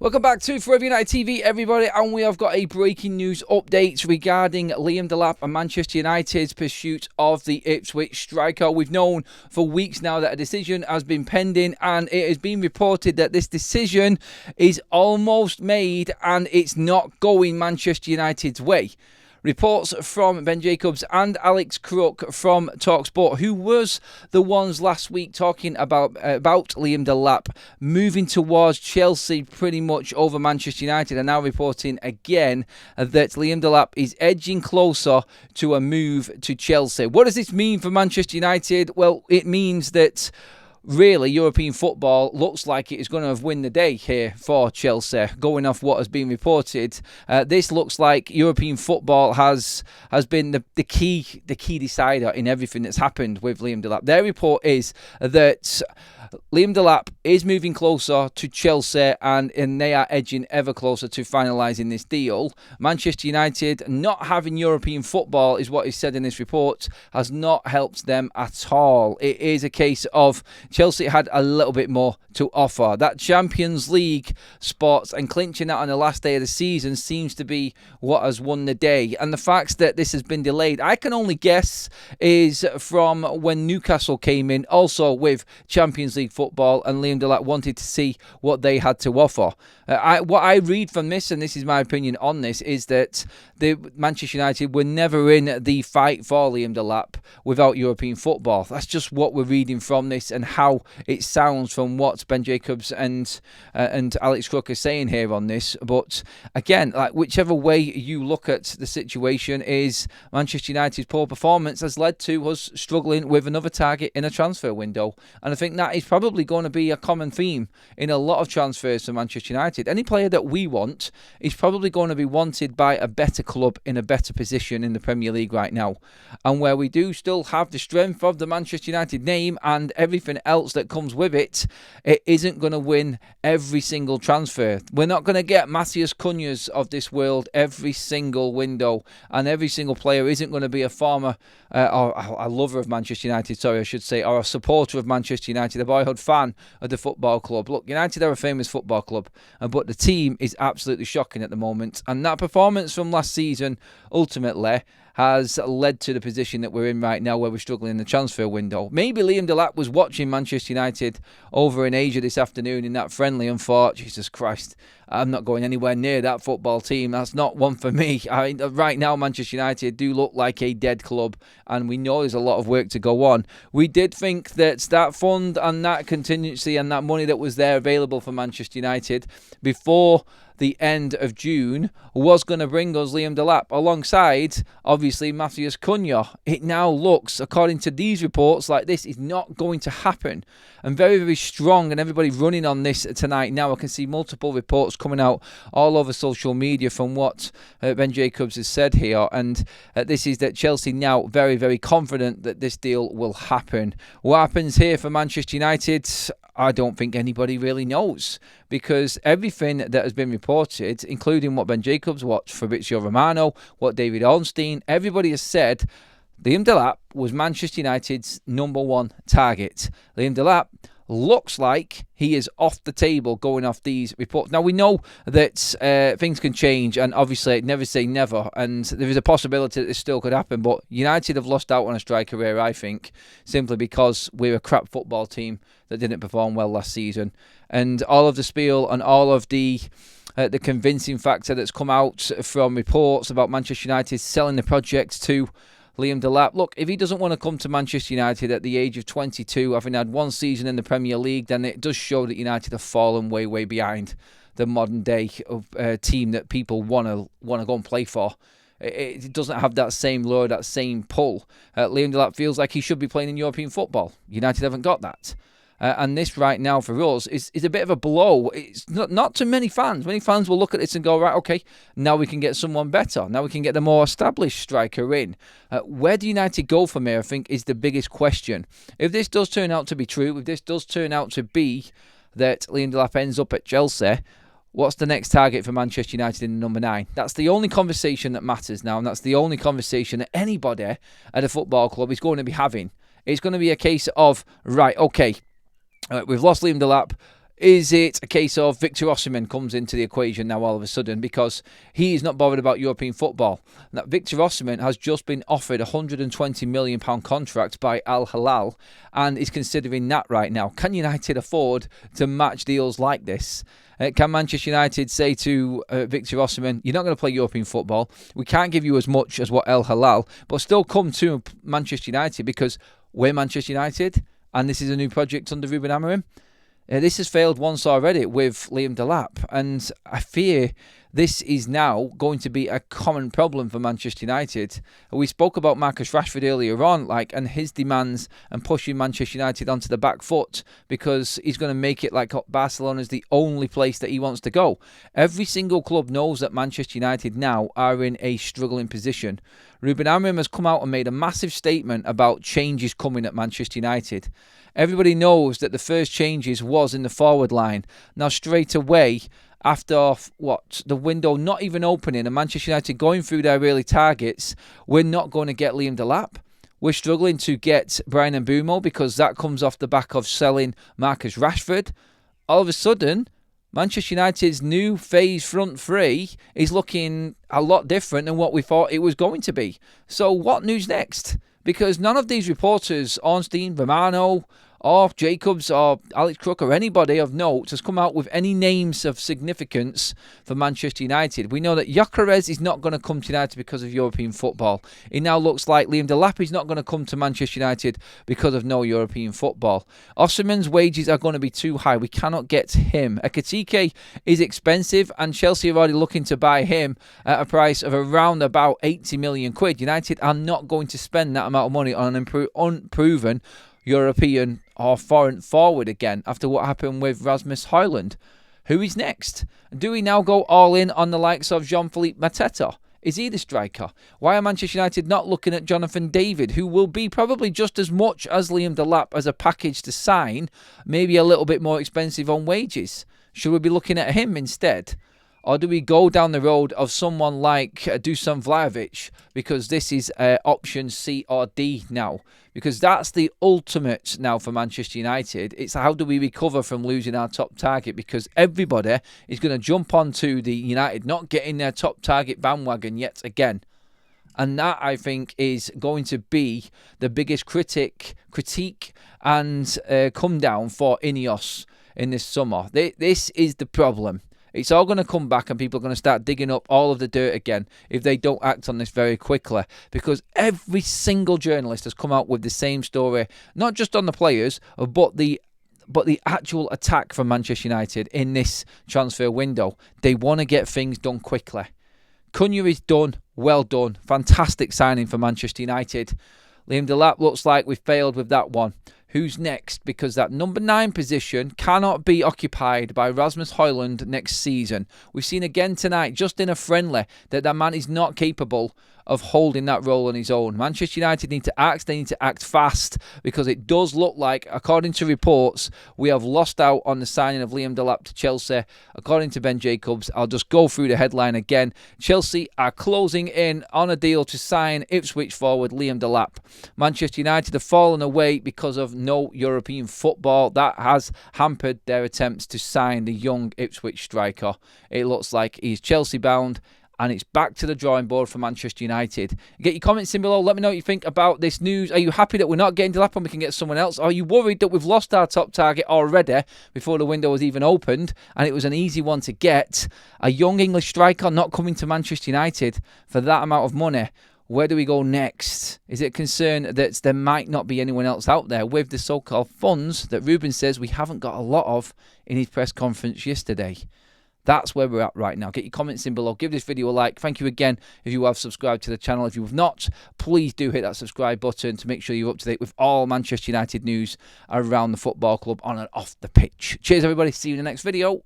Welcome back to Forever United TV, everybody, and we have got a breaking news update regarding Liam Delap and Manchester United's pursuit of the Ipswich striker. We've known for weeks now that a decision has been pending, and it has been reported that this decision is almost made and it's not going Manchester United's way. Reports from Ben Jacobs and Alex Crook from TalkSport, who was the ones last week talking about Liam Delap moving towards Chelsea pretty much over Manchester United, are now reporting again that Liam Delap is edging closer to a move to Chelsea. What does this mean for Manchester United? Well, it means that really, European football looks like it is going to have won the day here for Chelsea, going off what has been reported. This looks like European football has been the key decider in everything that's happened with Liam Delap. Their report is that Liam Delap is moving closer to Chelsea and they are edging ever closer to finalising this deal. Manchester United not having European football, is what is said in this report, has not helped them at all. It is a case of Chelsea had a little bit more to offer. That Champions League spot and clinching that on the last day of the season seems to be what has won the day. And the fact that this has been delayed, I can only guess, is from when Newcastle came in, also with Champions League football, and Liam Delap wanted to see what they had to offer. What I read from this, and this is my opinion on this, is that the Manchester United were never in the fight for Liam Delap without European football. That's just what we're reading from this and how it sounds from what Ben Jacobs and Alex Crook are saying here on this. But again, like whichever way you look at the situation, is Manchester United's poor performance has led to us struggling with another target in a transfer window, and I think that is probably going to be a common theme in a lot of transfers for Manchester United. Any player that we want is probably going to be wanted by a better club in a better position in the Premier League right now, and where we do still have the strength of the Manchester United name and everything else that comes with it, it isn't going to win every single transfer. We're not going to get Matthias Cunha's of this world every single window, and every single player isn't going to be a former or a lover of Manchester United, or a supporter of Manchester United, a boyhood fan of the football club. Look, United are a famous football club, but the team is absolutely shocking at the moment, and that performance from last season ultimately has led to the position that we're in right now, where we're struggling in the transfer window. Maybe Liam Delap was watching Manchester United over in Asia this afternoon in that friendly and thought, Jesus Christ, I'm not going anywhere near that football team. That's not one for me. Right now, Manchester United do look like a dead club, and we know there's a lot of work to go on. We did think that that fund and that contingency and that money that was there available for Manchester United before the end of June was going to bring us Liam Delap alongside, obviously, Matthias Cunha. It now looks, according to these reports, like this is not going to happen. And very, very strong, and everybody running on this tonight now. I can see multiple reports coming out all over social media from what Ben Jacobs has said here. And this is that Chelsea now very, very confident that this deal will happen. What happens here for Manchester United, I don't think anybody really knows, because everything that has been reported, including what Ben Jacobs, what Fabrizio Romano, what David Ornstein, everybody has said Liam Delap was Manchester United's number one target. Liam Delap looks like he is off the table going off these reports. Now, we know that things can change, and obviously never say never, and there is a possibility that this still could happen, but United have lost out on a striker here, I think, simply because we're a crap football team that didn't perform well last season. And all of the spiel and all of the convincing factor that's come out from reports about Manchester United selling the project to Liam Delap. Look, if he doesn't want to come to Manchester United at the age of 22, having had one season in the Premier League, then it does show that United have fallen way, way behind the modern day team that people want to go and play for. It doesn't have that same lure, that same pull. Liam Delap feels like he should be playing in European football. United haven't got that. And this right now for us is a bit of a blow. It's not to many fans. Many fans will look at this and go, right, okay, now we can get someone better. Now we can get the more established striker in. Where do United go from here, I think, is the biggest question. If this does turn out to be true, if this does turn out to be that Liam Delap ends up at Chelsea, what's the next target for Manchester United in number 9? That's the only conversation that matters now, and that's the only conversation that anybody at a football club is going to be having. It's going to be a case of, right, okay, we've lost Liam Delap. is it a case of Victor Osimhen comes into the equation now all of a sudden because he is not bothered about European football? That Victor Osimhen has just been offered a £120 million contract by Al Hilal and is considering that right now. Can United afford to match deals like this? Can Manchester United say to Victor Osimhen, you're not going to play European football, we can't give you as much as what Al Hilal, but still come to Manchester United because we're Manchester United and this is a new project under Ruben Amorim? This has failed once already with Liam Delap, and I fear this is now going to be a common problem for Manchester United. We spoke about Marcus Rashford earlier on, and his demands and pushing Manchester United onto the back foot because he's going to make it like Barcelona is the only place that he wants to go. Every single club knows that Manchester United now are in a struggling position. Ruben Amorim has come out and made a massive statement about changes coming at Manchester United. Everybody knows that the first changes was in the forward line. Now, straight away, after the window not even opening and Manchester United going through their early targets, we're not going to get Liam Delap. We're struggling to get Brian Mbeumo because that comes off the back of selling Marcus Rashford. All of a sudden, Manchester United's new phase front three is looking a lot different than what we thought it was going to be. So what news next? Because none of these reporters, Ornstein, Romano, or Jacobs, or Alex Crook, or anybody of note has come out with any names of significance for Manchester United. We know that Gyökeres is not going to come to United because of European football. It now looks like Liam Delap is not going to come to Manchester United because of no European football. Osimhen's wages are going to be too high. We cannot get him. Ekitike is expensive, and Chelsea are already looking to buy him at a price of around about 80 million quid. United are not going to spend that amount of money on an unproven European or foreign forward again after what happened with Rasmus Højlund. Who is next? Do we now go all in on the likes of Jean-Philippe Mateta? Is he the striker? Why are Manchester United not looking at Jonathan David, who will be probably just as much as Liam Delap as a package to sign, maybe a little bit more expensive on wages? Should we be looking at him instead? Or do we go down the road of someone like Dusan Vlahovic? Because this is option C or D now. Because that's the ultimate now for Manchester United. It's how do we recover from losing our top target? Because everybody is going to jump onto the United not getting their top target bandwagon yet again. And that, I think, is going to be the biggest critique and come down for Ineos in this summer. This is the problem. It's all going to come back and people are going to start digging up all of the dirt again if they don't act on this very quickly. Because every single journalist has come out with the same story, not just on the players, but the actual attack from Manchester United in this transfer window. They want to get things done quickly. Cunha is done. Well done. Fantastic signing for Manchester United. Liam Delap looks like we failed with that one. Who's next? Because that number 9 position cannot be occupied by Rasmus Højlund next season. We've seen again tonight, just in a friendly, that man is not capable of holding that role on his own. Manchester United need to act. They need to act fast because it does look like, according to reports, we have lost out on the signing of Liam Delap to Chelsea. According to Ben Jacobs, I'll just go through the headline again. Chelsea are closing in on a deal to sign Ipswich forward Liam Delap. Manchester United have fallen away because of no European football. That has hampered their attempts to sign the young Ipswich striker. It looks like he's Chelsea bound. And it's back to the drawing board for Manchester United. Get your comments in below. Let me know what you think about this news. Are you happy that we're not getting Delap and we can get someone else? Are you worried that we've lost our top target already before the window was even opened and it was an easy one to get? A young English striker not coming to Manchester United for that amount of money. Where do we go next? Is it a concern that there might not be anyone else out there with the so-called funds that Ruben says we haven't got a lot of in his press conference yesterday? That's where we're at right now. Get your comments in below. Give this video a like. Thank you again if you have subscribed to the channel. If you have not, please do hit that subscribe button to make sure you're up to date with all Manchester United news around the football club on and off the pitch. Cheers, everybody. See you in the next video.